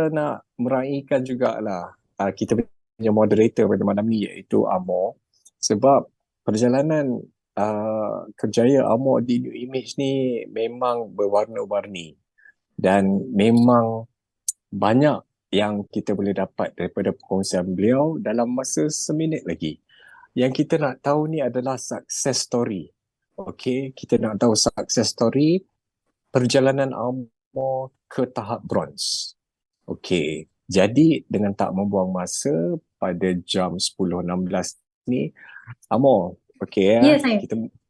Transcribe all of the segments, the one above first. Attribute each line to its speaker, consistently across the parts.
Speaker 1: kita nak meraihkan jugalah kita punya moderator pada malam ni iaitu Amor, sebab perjalanan kerjaya Amor di New Image ni memang berwarna-warni dan memang banyak yang kita boleh dapat daripada perkongsian beliau dalam masa seminit lagi. Yang kita nak tahu ni adalah success story. Okey, kita nak tahu success story perjalanan Amor ke tahap bronze. Okey, jadi dengan tak membuang masa, pada jam 10.16 ni, Amor, okey
Speaker 2: Ya, saya.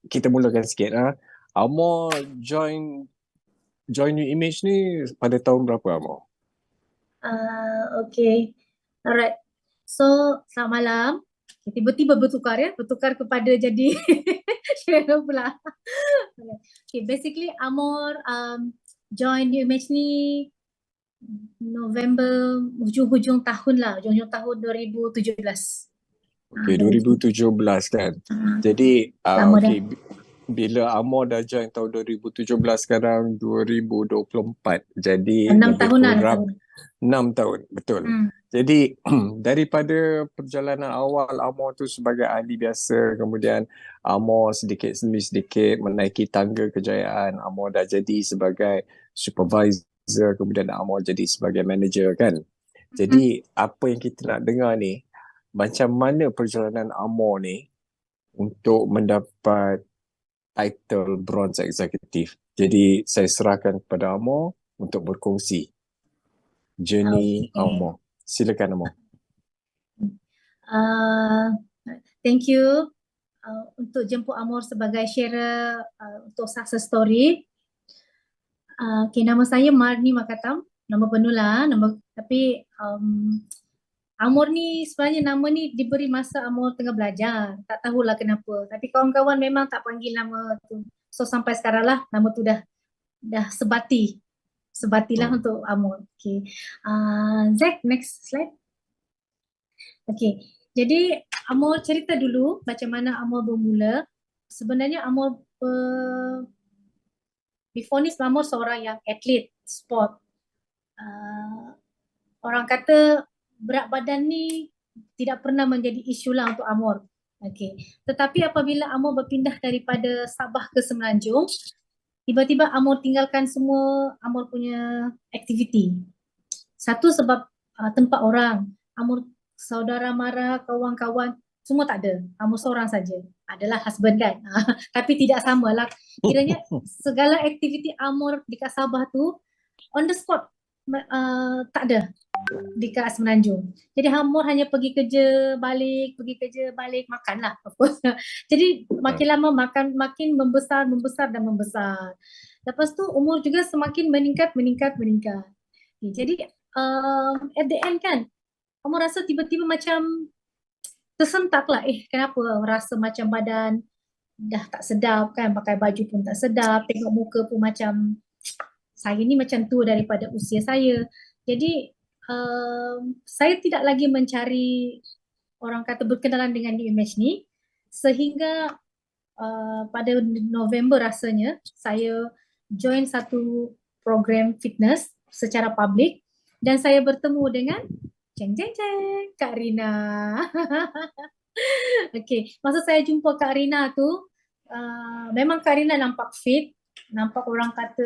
Speaker 1: kita mulakan sikit. Amor join New Image ni pada tahun berapa, Amor?
Speaker 2: Okay. Alright. So, selamat malam. Tiba-tiba bertukar kepada jadi share pula. Okay, basically Amor join New Image ni November, hujung-hujung tahun 2017.
Speaker 1: Okay, 2017 kan. Jadi, okay, bila Amor dah join tahun 2017, sekarang 2024. Jadi
Speaker 2: 6 tahunan.
Speaker 1: 6 tahun, betul. Jadi daripada perjalanan awal Amor tu sebagai ahli biasa, kemudian Amor sedikit demi sedikit menaiki tangga kejayaan. Amor dah jadi sebagai supervisor, kemudian Amor jadi sebagai manager kan. Jadi apa yang kita nak dengar ni, macam mana perjalanan Amor ni untuk mendapat title Bronze Executive. Jadi saya serahkan kepada Amor untuk berkongsi journey Amor. Silakan Amor.
Speaker 2: Thank you untuk jemput Amor sebagai sharer untuk success story. Okay, nama saya Marni Makatam, nama penuh lah, tapi Amor ni sebenarnya nama ni diberi masa Amor tengah belajar, tak tahulah kenapa. Tapi kawan-kawan memang tak panggil nama tu. So sampai sekarang lah nama tu dah sebatilah untuk Amor. Okay. Zack, next slide. Okay, jadi Amor cerita dulu macam mana Amor bermula. Sebenarnya Amor before ni Amor seorang yang atlet sport. Orang kata berat badan ni tidak pernah menjadi isu lah untuk Amor. Okay. Tetapi apabila Amor berpindah daripada Sabah ke Semenanjung, tiba-tiba Amor tinggalkan semua Amor punya aktiviti. Satu sebab tempat orang, Amor saudara mara, kawan-kawan, semua tak ada. Amor seorang saja. Adalah husband kan. Tapi tidak samalah. Kiranya segala aktiviti Amor dekat Sabah tu, on the spot, tak ada dekat Semenanjung. Jadi Amor hanya pergi kerja, balik, makanlah. Jadi makin lama makin membesar. Lepas tu umur juga semakin meningkat. Jadi at the end kan, Amor rasa tiba-tiba macam tersentak lah. Kenapa rasa macam badan dah tak sedap kan, pakai baju pun tak sedap, tengok muka pun macam saya ni macam tua daripada usia saya. Jadi saya tidak lagi mencari orang kata berkenalan dengan New Image ni, sehingga pada November rasanya saya join satu program fitness secara public dan saya bertemu dengan Kak Rina. Okay, masa saya jumpa Kak Rina tu, memang Kak Rina nampak fit, nampak orang kata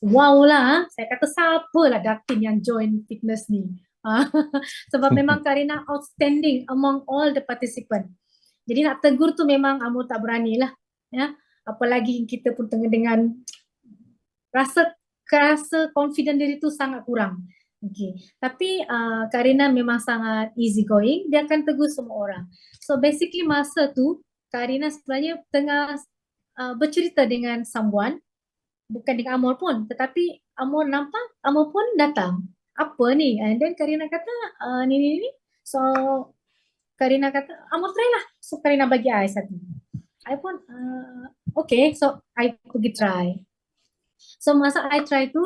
Speaker 2: wow lah. Saya kata siapa lah Datin yang join fitness ni. Sebab memang Kak Rina outstanding among all the participant. Jadi nak tegur tu memang Amor tak berani lah. Ya? Apalagi kita pun tengah dengan rasa confident diri tu sangat kurang. Okay. Tapi Kak Rina memang sangat easy going, dia akan tegur semua orang. So basically masa tu Kak Rina sebenarnya tengah bercerita dengan someone, bukan dengan Amor pun, tetapi Amor nampak, Amor pun datang. Apa ni? And then Kak Rina kata ni. So Kak Rina kata Amor try lah. So Kak Rina bagi I satu. I pun okay, so I pergi try. So masa I try tu,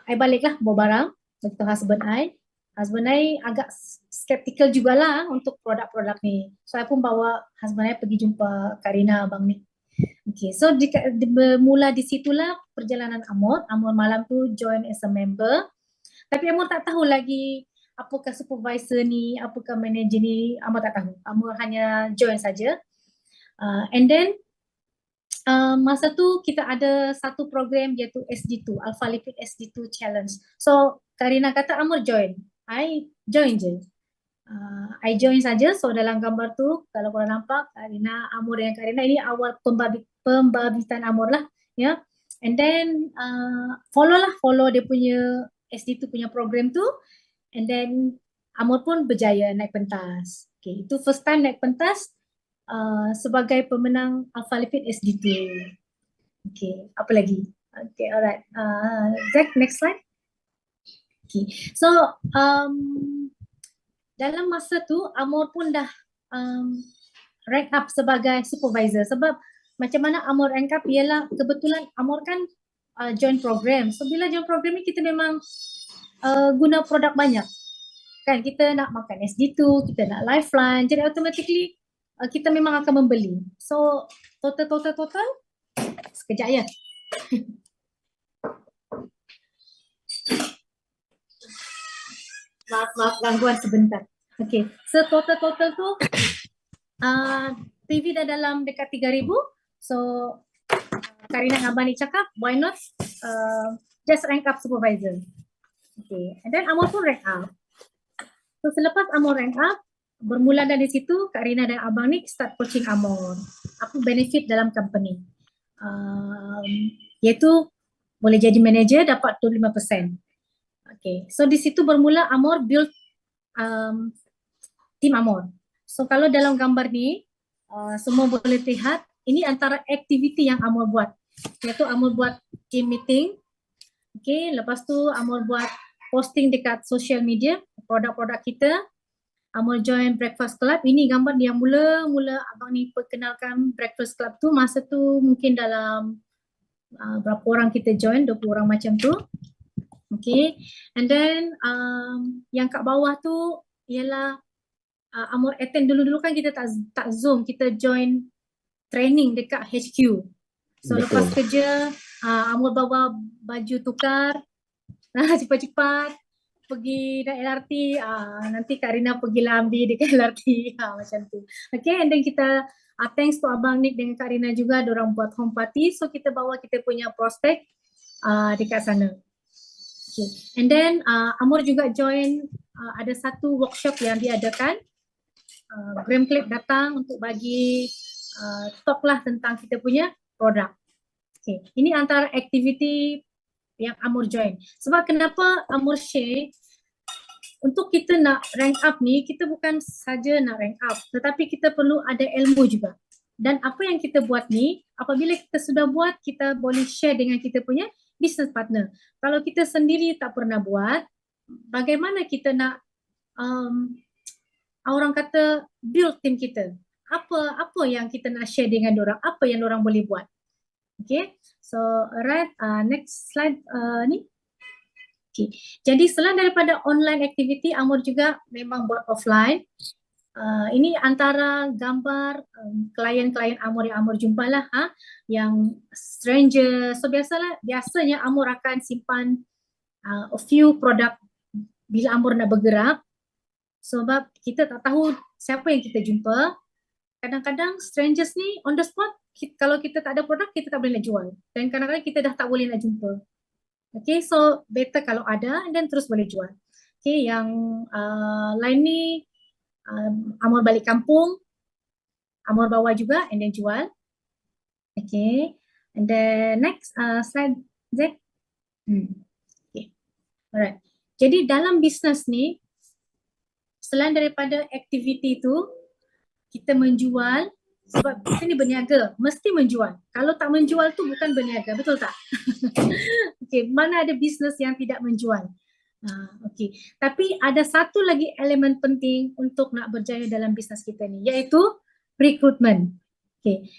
Speaker 2: I baliklah bawa barang untuk husband I. Husband I agak skeptical jugalah untuk produk-produk ni. So I pun bawa husband I pergi jumpa Kak Rina abang ni. Okay, so bermula di situlah perjalanan Amor. Amor malam tu join as a member. Tapi Amor tak tahu lagi apakah supervisor ni, apakah manager ni, Amor tak tahu. Amor hanya join saja. And then masa tu kita ada satu program iaitu SD2, Alpha Lipid SD2 Challenge. So Karina kata Amor join. I join je. I join saja. So dalam gambar tu kalau korang nampak Karina, Amor dan Karina ini awal pembabitan Amor lah, ya. And then follow dia punya SD2 punya program tu. And then Amor pun berjaya naik pentas. Okay, itu first time naik pentas sebagai pemenang Alpha Lipid SD2. Okay, apa lagi? Okay, alright. Zack, next slide. Okay, so dalam masa tu Amor pun dah rank up sebagai supervisor. Sebab macam mana Amor rank up ialah kebetulan Amor kan join program. So bila join program ni kita memang guna produk banyak. Kan kita nak makan SD2, kita nak lifeline. Jadi automatically kita memang akan membeli. So total sekejap ya. maaf gangguan sebentar. Okay, so total tu PV dah dalam dekat 3,000. So Karina dan Abang ni cakap why not just rank up supervisor. Okay, and then Amor pun rank up. So selepas Amor rank up, bermula dari situ Kak Rina dan Abang ni start coaching Amor. Apa benefit dalam company? Iaitu boleh jadi manager dapat 25%. Okay, so di situ bermula Amor build tim Amor. So kalau dalam gambar ni semua boleh lihat ini antara aktiviti yang Amor buat. Iaitu Amor buat team meeting. Okay, lepas tu Amor buat posting dekat social media produk-produk kita. Amor join Breakfast Club. Ini gambar yang mula-mula abang ni perkenalkan Breakfast Club tu. Masa tu mungkin dalam berapa orang kita join, 20 orang macam tu. Okay, and then yang kat bawah tu ialah Amor attend dulu kan kita tak Zoom, kita join training dekat HQ. So
Speaker 1: Betul.
Speaker 2: lepas kerja Amor bawa baju tukar cepat-cepat pergi naik LRT, nanti Kak Rina pergi lambi dekat LRT, macam tu. Okay, and then kita thanks to Abang Nick dengan Kak Rina juga, diorang buat home party, so kita bawa kita punya prospek dekat sana. Okay, and then Amor juga join ada satu workshop yang diadakan. Graham Clip datang untuk bagi talk lah tentang kita punya produk. Okay, ini antara aktiviti yang Amor join. Sebab kenapa Amor share, untuk kita nak rank up ni, kita bukan saja nak rank up, tetapi kita perlu ada ilmu juga. Dan apa yang kita buat ni, apabila kita sudah buat, kita boleh share dengan kita punya business partner. Kalau kita sendiri tak pernah buat, bagaimana kita nak orang kata build team kita? Apa yang kita nak share dengan diorang? Apa yang diorang boleh buat? Okay, so alright, next slide ni. Okay, jadi selain daripada online activity, Amor juga memang buat offline. Ini antara gambar klien-klien Amor yang Amor jumpa lah, yang stranger. So biasanya Amor akan simpan a few produk bila Amor nak bergerak. Sebab kita tak tahu siapa yang kita jumpa. Kadang-kadang strangers ni on the spot, kalau kita tak ada produk, kita tak boleh nak jual. Dan kadang-kadang kita dah tak boleh nak jumpa. Okay, so better kalau ada dan terus boleh jual. Okay, yang lain ni Amor balik kampung, Amor bawa juga and then jual. Okay, and then next slide Zack. Okay, alright. Jadi dalam bisnes ni, selain daripada aktiviti tu, kita menjual, sebab kita ni berniaga, mesti menjual. Kalau tak menjual tu bukan berniaga, betul tak? Okay, mana ada bisnes yang tidak menjual? Okay, tapi ada satu lagi elemen penting untuk nak berjaya dalam bisnes kita ni, iaitu recruitment. Okay,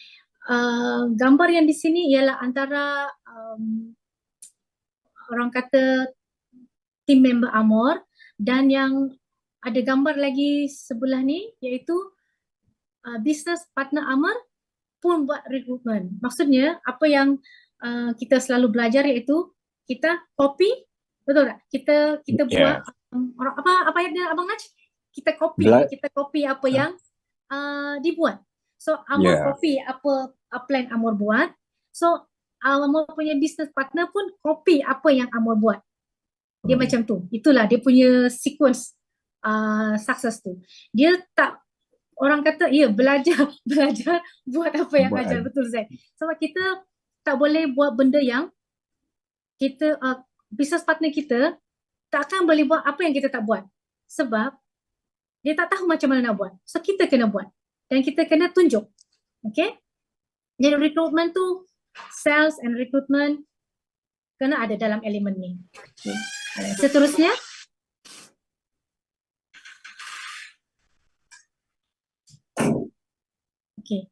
Speaker 2: gambar yang di sini ialah antara orang kata team member Amor, dan yang ada gambar lagi sebelah ni iaitu business partner Amor pun buat recruitment. Maksudnya apa yang kita selalu belajar iaitu kita copy Betul tak? Kita buat
Speaker 1: Yeah.
Speaker 2: apa yang dia Abang Naj? Kita
Speaker 1: Blood.
Speaker 2: copy apa yang dibuat. So Amor
Speaker 1: Yeah.
Speaker 2: copy apa plan Amor buat. So Amor punya business partner pun copy apa yang Amor buat. Dia macam tu. Itulah dia punya sequence success tu. Dia tak, orang kata ya belajar belajar buat apa yang
Speaker 1: Buat
Speaker 2: ajar. Betul Zaid. Sebab kita tak boleh buat benda yang kita business partner kita takkan boleh buat apa yang kita tak buat. Sebab dia tak tahu macam mana nak buat. So kita kena buat. Dan kita kena tunjuk. Okay. Jadi recruitment tu, sales and recruitment kena ada dalam elemen ni. Okay. Seterusnya. Okay.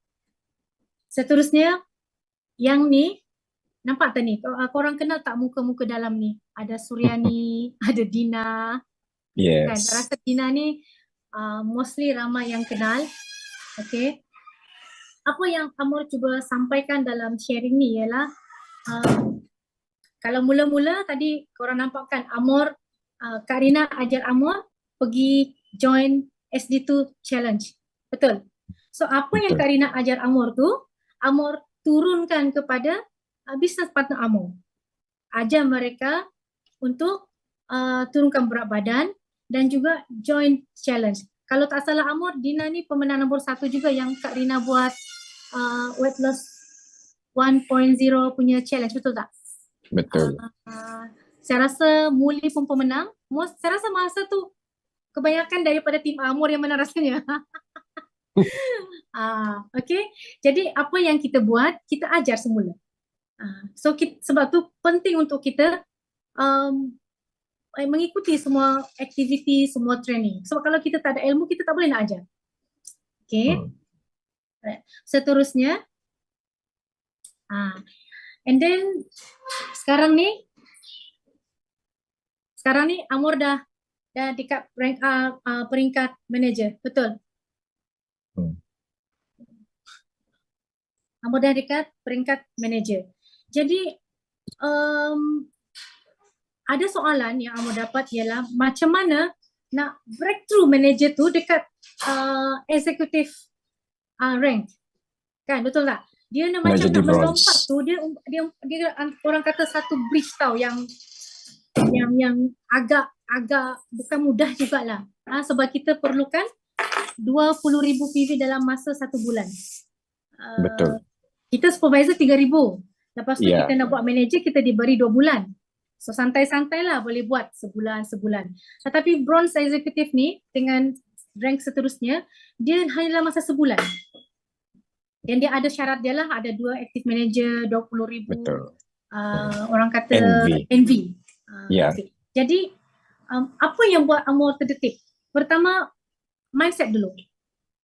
Speaker 2: Seterusnya, yang ni, nampak tak ni? Korang kenal tak muka-muka dalam ni? Ada Suryani, ada Dina. Kan?
Speaker 1: Yes.
Speaker 2: Rasa Dina ni mostly ramai yang kenal. Okay. Apa yang Amor cuba sampaikan dalam sharing ni ialah kalau mula-mula tadi korang nampak kan Amor, Kak Rina ajar Amor pergi join SD2 challenge. Betul? So apa yang Kak Rina ajar Amor tu, Amor turunkan kepada business partner Amor. Ajar mereka untuk turunkan berat badan dan juga join challenge. Kalau tak salah Amor, Dina ni pemenang nombor 1 juga yang Kak Rina buat weight loss 1.0 punya challenge, betul tak?
Speaker 1: Betul.
Speaker 2: Saya rasa Muli pun pemenang. Saya rasa masa tu kebanyakan daripada tim Amor yang menang rasanya. Okay. Jadi apa yang kita buat, kita ajar semula. So sebab tu penting untuk kita mengikuti semua aktiviti, semua training. Sebab kalau kita tak ada ilmu, kita tak boleh nak ajar. Okay. Seterusnya, and then sekarang ni Amor dah dekat rank peringkat manager, betul? Amor dah dekat peringkat manager. Jadi ada soalan yang Amor dapat ialah macam mana nak breakthrough manager tu dekat executive rank. Kan, betul tak? Dia nak macam nak melompat tu, dia orang kata satu bridge tau yang agak bukan mudah jugalah. Sebab kita perlukan 20,000 PV dalam masa 1 bulan.
Speaker 1: Betul.
Speaker 2: Kita supervisor 3,000. Lepas tu kita nak buat manager, kita diberi 2 bulan. So santai-santai lah boleh buat sebulan. Tetapi bronze executive ni dengan rank seterusnya, dia hanya dalam masa sebulan. Dan dia ada syarat dia lah, ada 2 active manager, 20,000.
Speaker 1: Betul.
Speaker 2: Orang kata NV. Okay. Jadi apa yang buat Amor terdetik? Pertama, mindset dulu.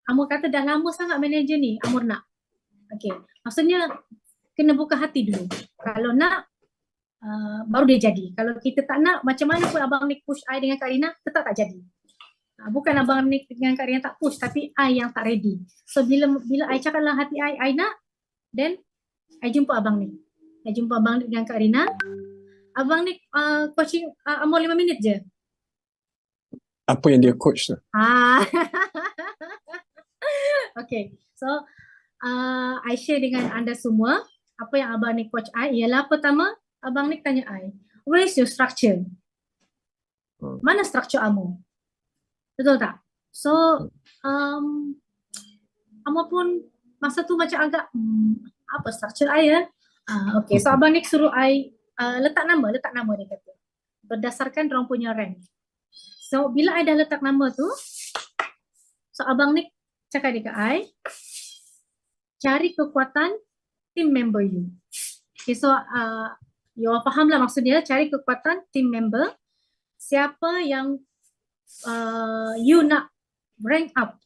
Speaker 2: Amor kata dah lama sangat manager ni, Amor nak. Okay. Maksudnya kena buka hati dulu. Kalau nak, baru dia jadi. Kalau kita tak nak, macam mana pun Abang Nick push I dengan Kak Rina, tetap tak jadi. Bukan Abang Nick dengan Kak Rina tak push, tapi I yang tak ready. So bila I cakap dalam hati I nak, then I jumpa Abang Nick. I jumpa Abang Nick dengan Kak Rina. Abang Nick coaching Amor 5 minit je.
Speaker 1: Apa yang dia coach tu?
Speaker 2: Okay. So I share dengan anda semua apa yang Abang Nick coach I ialah pertama, Abang Nick tanya I, where is your structure? Mana structure Amor? Betul tak? So Amor pun masa tu macam agak apa structure I ya? Okay, so Abang Nick suruh I letak nama dia kata. Berdasarkan dorang punya rank. So bila I dah letak nama tu, so Abang Nick cakap dekat I, cari kekuatan team member you. Okay, so you all faham lah maksudnya, cari kekuatan team member. Siapa yang you nak rank up.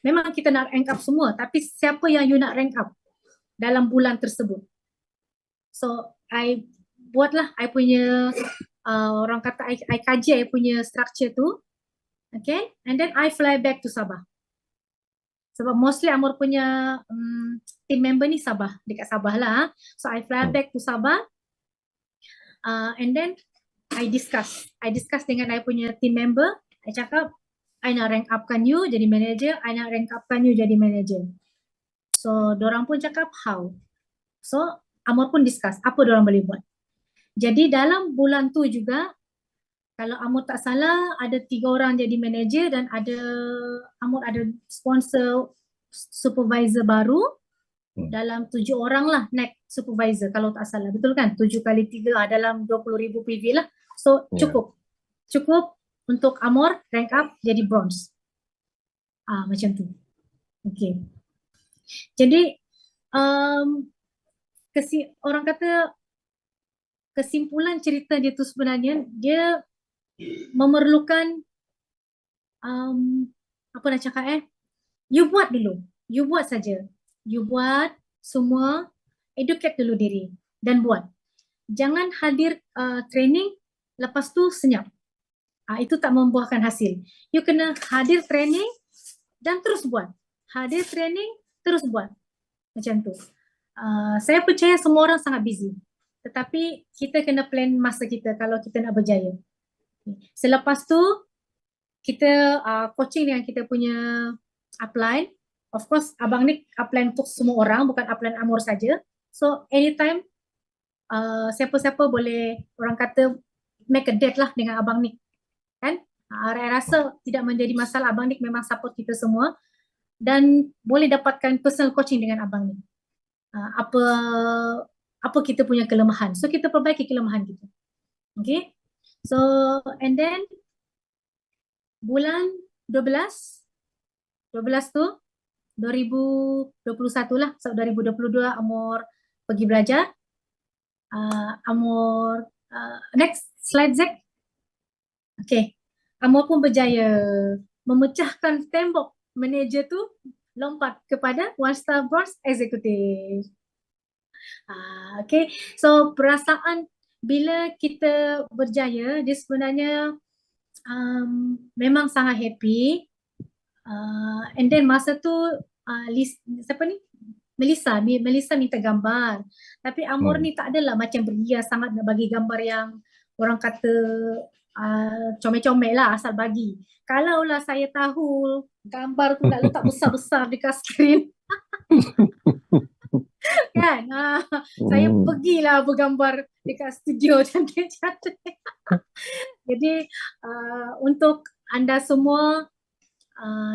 Speaker 2: Memang kita nak rank up semua, tapi siapa yang you nak rank up dalam bulan tersebut. So I buatlah I punya orang kata I kaji I punya structure tu. Okay, and then I fly back to Sabah. Sebab mostly Amor punya team member ni Sabah, dekat Sabah lah. So I fly back to Sabah and then I discuss dengan I punya team member. I cakap, I nak rank upkan you jadi manager, I nak rank upkan you jadi manager. So, dorang pun cakap how. So, Amor pun discuss apa dorang boleh buat. Jadi dalam bulan tu juga, kalau Amor tak salah, ada 3 orang jadi manager dan Amor ada sponsor supervisor baru. Dalam 7 orang lah naik supervisor kalau tak salah. Betul kan? 7 kali 3 dalam 20,000 PV lah. So, cukup. Cukup untuk Amor rank up jadi bronze. Macam tu. Okay. Jadi, orang kata kesimpulan cerita dia tu sebenarnya dia memerlukan apa nak cakap you buat dulu, you buat saja, you buat semua, educate dulu diri dan buat. Jangan hadir training lepas tu senyap. Itu tak membuahkan hasil. You kena hadir training dan terus buat. Hadir training terus buat. Macam tu. Saya percaya semua orang sangat busy. Tetapi kita kena plan masa kita kalau kita nak berjaya. Selepas tu, kita coaching dengan kita punya upline. Of course, Abang Nick upline untuk semua orang, bukan upline Amor saja. So, anytime, siapa-siapa boleh, orang kata, make a date lah dengan Abang Nick. Kan? Saya rasa tidak menjadi masalah. Abang Nick memang support kita semua. Dan boleh dapatkan personal coaching dengan Abang Nick. Apa kita punya kelemahan. So, kita perbaiki kelemahan kita. Okay. So, and then bulan 12 tu 2021 lah. So, 2022 Amor pergi belajar. Amor, next slide Zack. Okay. Amor pun berjaya memecahkan tembok manager tu, lompat kepada One Star Bronze Executive. Okay, so perasaan bila kita berjaya, dia sebenarnya memang sangat happy. And then masa tu siapa ni? Melissa minta gambar. Tapi Amor ni tak adalah macam berhias sangat nak bagi gambar yang orang kata comel-comel lah, asal bagi. Kalaulah saya tahu gambar tu nak letak besar-besar dekat skrin. Kan? Saya pergilah bergambar dekat studio cantik-cantik. Jadi untuk anda semua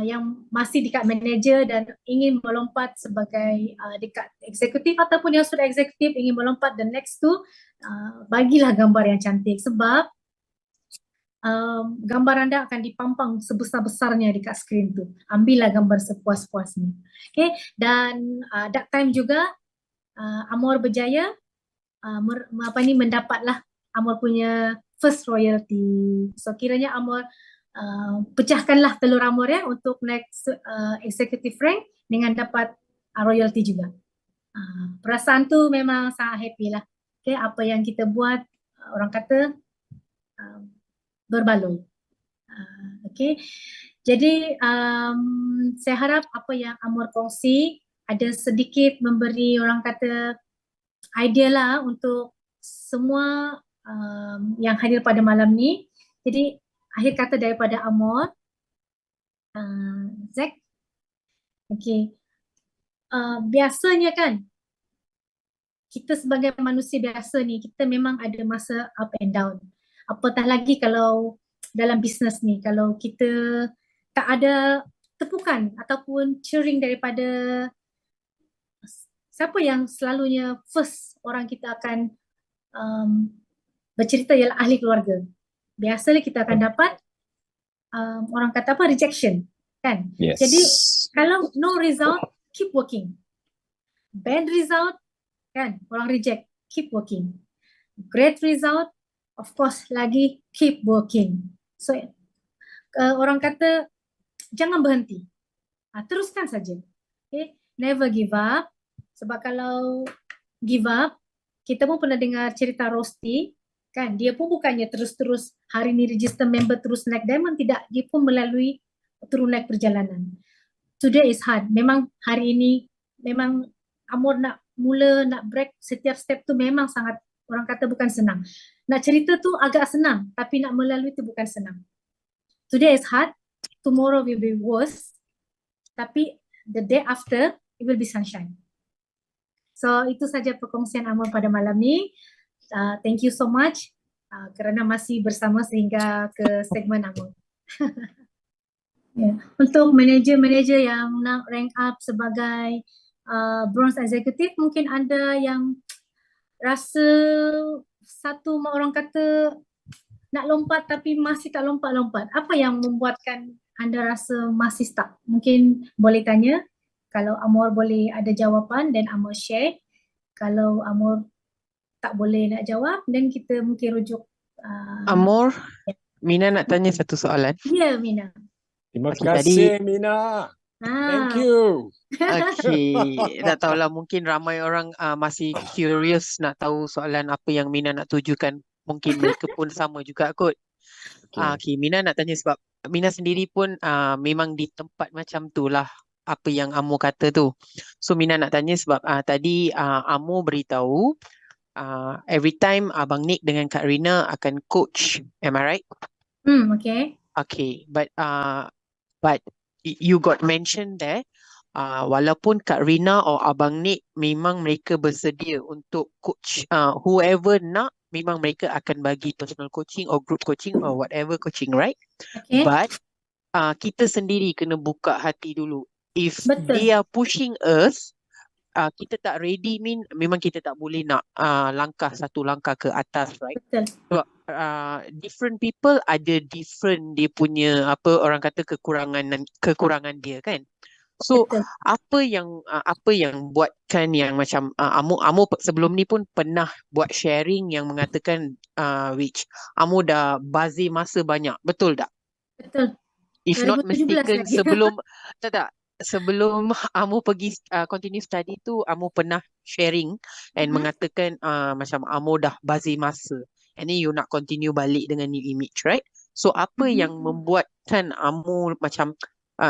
Speaker 2: yang masih dekat manager dan ingin melompat sebagai dekat eksekutif ataupun yang sudah eksekutif ingin melompat the next tu, bagilah gambar yang cantik sebab gambar anda akan dipampang sebesar-besarnya dekat skrin tu. Ambillah gambar sepuas-puasnya. Okay, dan that time juga Amor berjaya mendapatlah Amor punya first royalty. So kiranya Amor pecahkanlah telur Amor ya untuk next executive rank dengan dapat royalty juga. Perasaan tu memang sangat happy lah. Okay, apa yang kita buat orang kata berbaloi. Okay, jadi saya harap apa yang Amor kongsi ada sedikit memberi orang kata idea lah untuk semua yang hadir pada malam ni. Jadi akhir kata daripada Amor, Zack. Okay, biasanya kan kita sebagai manusia biasa ni kita memang ada masa up and down. Apatah lagi kalau dalam bisnes ni, kalau kita tak ada tepukan ataupun cheering daripada siapa yang selalunya first orang kita akan bercerita ialah ahli keluarga. Biasalah kita akan dapat orang kata apa, rejection kan.
Speaker 1: Yes.
Speaker 2: Jadi kalau no result, keep working. Bad result kan, orang reject, keep working. Great result, of course lagi keep working. So orang kata jangan berhenti, teruskan saja. Okay? Never give up. Sebab kalau give up, kita pun pernah dengar cerita Rosti kan, dia pun bukannya terus-terus hari ni register member terus naik diamond, tidak, dia pun melalui turun naik perjalanan. Today is hard. Memang hari ini memang Amor nak mula, nak break setiap step tu memang sangat orang kata bukan senang. Nak cerita tu agak senang, tapi nak melalui tu bukan senang. Today is hard, tomorrow will be worse, tapi the day after it will be sunshine. So itu saja perkongsian Amor pada malam ni. Thank you so much kerana masih bersama sehingga ke segmen Amor. Untuk manager-manager yang nak rank up sebagai bronze executive, mungkin ada yang rasa satu orang kata nak lompat tapi masih tak lompat-lompat. Apa yang membuatkan anda rasa masih stuck? Mungkin boleh tanya. Kalau Amor boleh ada jawapan, dan Amor share. Kalau Amor tak boleh nak jawab, dan kita mungkin rujuk.
Speaker 3: Amor, Mina nak tanya satu soalan.
Speaker 2: Ya, Mina.
Speaker 1: Terima
Speaker 3: Okey,
Speaker 1: kasih Mina. Thank you.
Speaker 3: Okey, tak tahulah, mungkin ramai orang masih curious nak tahu soalan apa yang Mina nak tujukan. Mungkin mereka pun sama juga kot. Okey, Mina nak tanya sebab Mina sendiri pun memang di tempat macam tu lah apa yang Amo kata tu. So Mina nak tanya sebab tadi Amo beritahu every time Abang Nick dengan Kak Rina akan coach. Am I right?
Speaker 2: Okay.
Speaker 3: Okay, but you got mentioned there, walaupun Kak Rina or Abang Nick memang mereka bersedia untuk coach whoever nak, memang mereka akan bagi personal coaching or group coaching or whatever coaching, right?
Speaker 2: Okay.
Speaker 3: But kita sendiri kena buka hati dulu. If
Speaker 2: Betul.
Speaker 3: they are pushing us, kita tak ready, memang kita tak boleh nak satu langkah ke atas, right?
Speaker 2: Betul.
Speaker 3: Sebab different people ada different dia punya orang kata kekurangan dia kan. So
Speaker 2: Betul.
Speaker 3: apa yang buatkan yang macam Amo sebelum ni pun pernah buat sharing yang mengatakan which Amo dah bazir masa banyak, betul tak?
Speaker 2: Betul.
Speaker 3: If not
Speaker 2: 2017
Speaker 3: mistaken,
Speaker 2: lagi.
Speaker 3: sebelum Amo pergi continue study tu, Amo pernah sharing and mengatakan macam Amo dah bazir masa, and then you nak continue balik dengan new image, right? So apa yang membuatkan Amo macam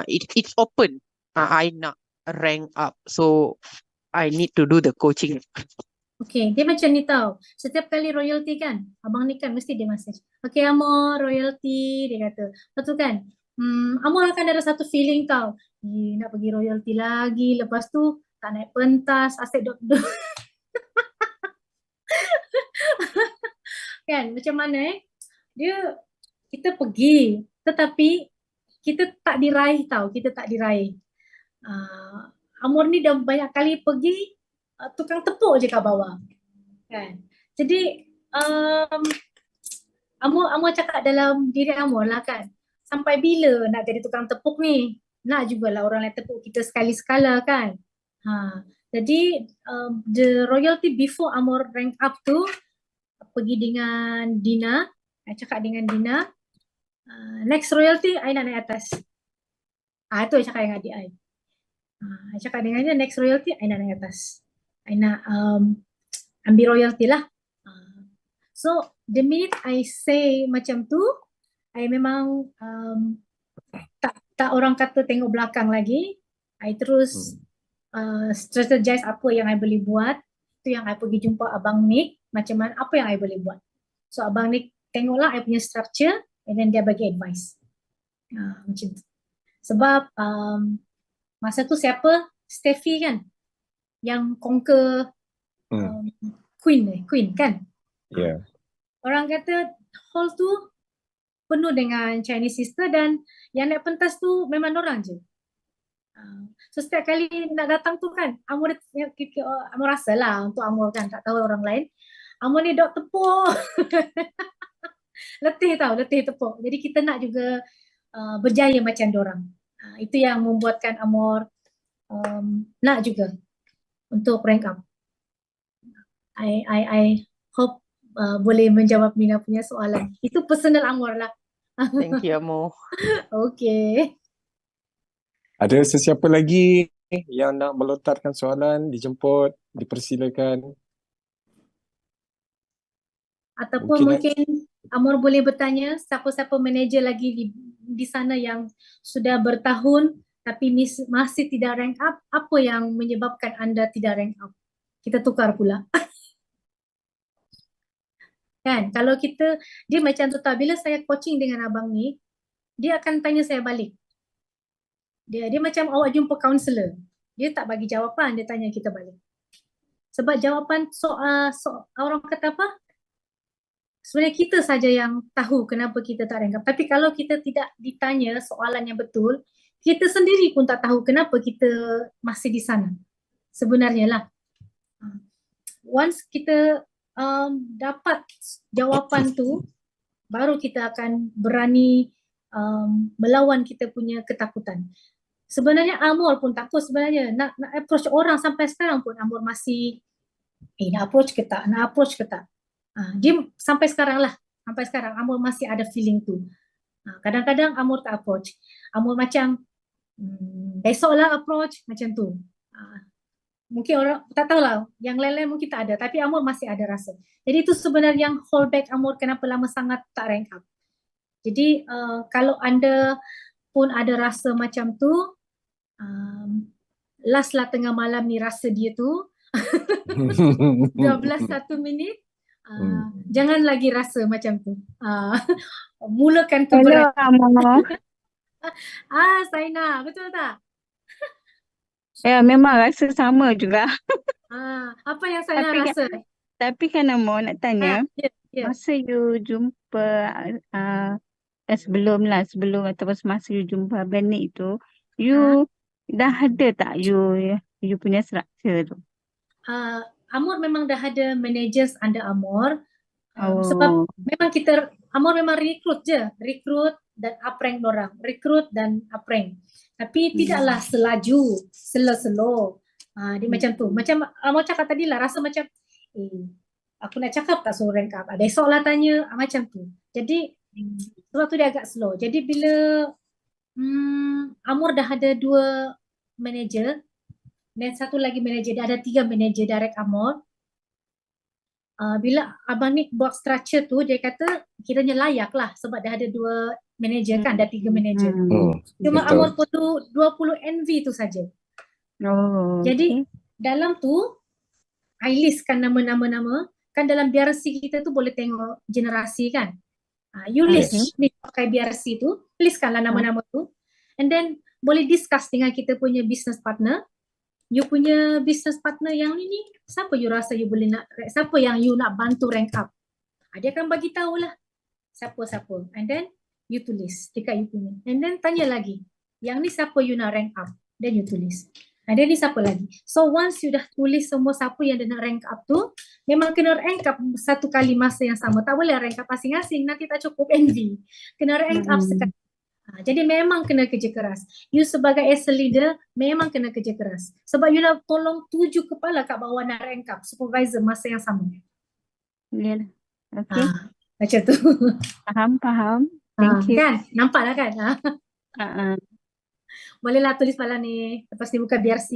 Speaker 3: it's open, I nak rank up, so I need to do the coaching.
Speaker 2: Okay, dia macam ni tau. Setiap kali royalty kan, Abang ni kan mesti dia message. Okay, Amor, royalty, dia kata. Lepas tu kan, Amor akan ada satu feeling tau. Nak pergi royalty lagi. Lepas tu, tak naik pentas, asyik duduk. Kan, macam mana kita pergi, tetapi kita tak diraih tau. Kita tak diraih. Amor ni dah banyak kali pergi, tukang tepuk je kat bawah kan. Jadi Amor cakap dalam diri Amor lah kan, sampai bila nak jadi tukang tepuk ni? Nak jugalah orang lain tepuk kita sekali-sekala kan. Jadi the royalty before Amor rank up tu, pergi dengan Dina, cakap dengan Dina, next royalty I nak naik atas. Itu I cakap dengan adik I. I cakap dengan dia, next royalty I nak naik atas. I nak ambil royalty lah. So the minute I say macam tu, I memang tak orang kata tengok belakang lagi. I terus strategize apa yang I boleh buat. Itu yang I pergi jumpa Abang Nick, macam mana, apa yang I boleh buat. So Abang Nick tengoklah I punya structure, and then dia bagi advice. Macam tu. Sebab masa tu siapa? Steffi kan? Yang conquer Queen kan?
Speaker 1: Yeah.
Speaker 2: Orang kata hall tu penuh dengan Chinese sister, dan yang naik pentas tu memang orang je. So setiap kali nak datang tu kan, Amor rasa lah untuk Amor kan, tak tahu orang lain. Amor ni dok tepuk. letih tepuk. Jadi kita nak juga berjaya macam dorang. Itu yang membuatkan Amor nak juga untuk rank up. I hope boleh menjawab Mina punya soalan. Itu personal Amor lah.
Speaker 3: Thank you, Amo.
Speaker 2: Okay.
Speaker 1: Ada sesiapa lagi yang nak melontarkan soalan, dijemput, dipersilakan.
Speaker 2: Ataupun mungkin Amor boleh bertanya siapa-siapa manager lagi di sana yang sudah bertahun tapi masih tidak rank up. Apa yang menyebabkan anda tidak rank up? Kita tukar pula. Kan? Kalau dia macam tu tau. Bila saya coaching dengan abang ni, dia akan tanya saya balik. Dia macam awak jumpa kaunselor. Dia tak bagi jawapan, dia tanya kita balik. Sebab jawapan orang kata apa? Sebenarnya kita saja yang tahu kenapa kita tak rank up. Tapi kalau kita tidak ditanya soalan yang betul, kita sendiri pun tak tahu kenapa kita masih di sana. Sebenarnya lah. Once kita dapat jawapan tu, baru kita akan berani melawan kita punya ketakutan. Sebenarnya Amor pun takut sebenarnya nak approach orang sampai sekarang pun Amor masih nak approach ke tak, nak approach ke tak. Dia sampai sekarang Amor masih ada feeling tu. Kadang-kadang Amor tak approach. Amor macam besoklah approach macam tu. Mungkin orang tak tahulah, yang lain-lain mungkin tak ada, tapi Amor masih ada rasa. Jadi itu sebenarnya yang hold back Amor kenapa lama sangat tak rank up. Jadi kalau anda pun ada rasa macam tu, last lah tengah malam ni rasa dia tu 12 1 minit, jangan lagi rasa macam tu. Mulakan tu
Speaker 4: Hello, Amor.
Speaker 2: Saina, betul tak?
Speaker 4: Ya, memang rasa sama juga.
Speaker 2: Apa yang Saina rasa?
Speaker 4: Tapi kan Amor nak tanya, masa you jumpa sebelum ataupun semasa you jumpa Benik tu, you dah ada tak you punya structure tu?
Speaker 2: Amor memang dah ada managers under Amor. Sebab memang Amor memang rekrut dan uprank dorang. Rekrut dan uprank. Tapi tidaklah selaju, slow. Dia macam tu. Macam Amor cakap tadi lah, rasa macam aku nak cakap tak suruh rank up. Besok lah tanya, macam tu. Jadi sebab tu dia agak slow. Jadi bila Amor dah ada 2 manager dan satu lagi manager, dia ada 3 manager direct Amor. Bila Abang Nick buat structure tu, dia kata kiranya layak lah sebab dah ada 2 manager kan, dah 3 manager. Cuma
Speaker 1: betul.
Speaker 2: Amor perlu 20 NV tu saja. Jadi dalam tu I listkan nama-nama. Kan dalam BRC kita tu boleh tengok generasi kan. You list pakai BRC tu, listkanlah nama-nama tu. And then boleh discuss dengan kita punya business partner. You punya business partner yang ni, siapa you rasa you boleh nak, siapa yang you nak bantu rank up. Dia akan bagi tahulah siapa-siapa. And then you tulis dekat you punya. And then tanya lagi, yang ni siapa you nak rank up. Then you tulis. And then ni siapa lagi. So once you dah tulis semua siapa yang dia nak rank up tu, memang kena rank up satu kali masa yang sama. Tak boleh rank up masing-masing, nanti tak cukup NV. Kena rank up sekali. Jadi memang kena kerja keras. You sebagai as a leader, memang kena kerja keras. Sebab you nak tolong 7 kepala kat bawah nak rank up supervisor masa yang sama.
Speaker 4: Ya. Okay.
Speaker 2: Macam tu.
Speaker 4: Faham. Thank you.
Speaker 2: Kan? Nampak lah kan?
Speaker 4: Uh-uh.
Speaker 2: Bolehlah tulis malam ni. Lepas ni buka BRC.